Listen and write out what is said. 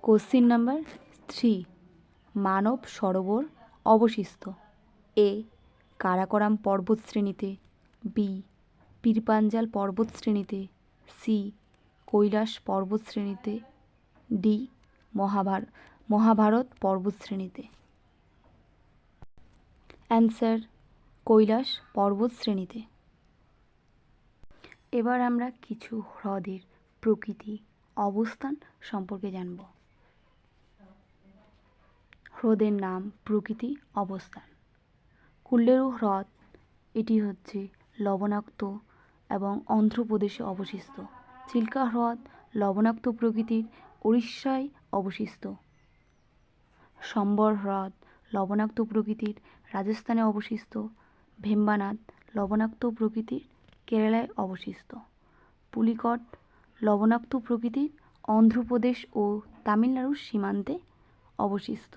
Question number 3, Manasarovar অবশিষ্ট A Karakoram পর্বতশ্রেণীতে, B Pir Panjal পর্বতশ্রেণীতে, সি কৈলাস পর্বতশ্রেণীতে, ডি মহাভারত পর্বতশ্রেণীতে। অ্যান্সার কৈলাস পর্বতশ্রেণীতে। এবার আমরা কিছু হ্রদের প্রকৃতি অবস্থান সম্পর্কে জানব। হ্রদের নাম, প্রকৃতি, অবস্থান। কুল্লেরু হ্রদ, এটি হচ্ছে লবণাক্ত এবং অন্ধ্রপ্রদেশে অবস্থিত। চিল্কা হ্রদ লবণাক্ত প্রকৃতির, উড়িষ্যায় অবস্থিত। সম্বর হ্রদ লবণাক্ত প্রকৃতির, রাজস্থানে অবস্থিত। ভেম্বানাদ লবণাক্ত প্রকৃতির, কেরালায় অবস্থিত। পুলিকট লবণাক্ত প্রকৃতির, অন্ধ্রপ্রদেশ ও তামিলনাড়ুর সীমান্তে অবস্থিত।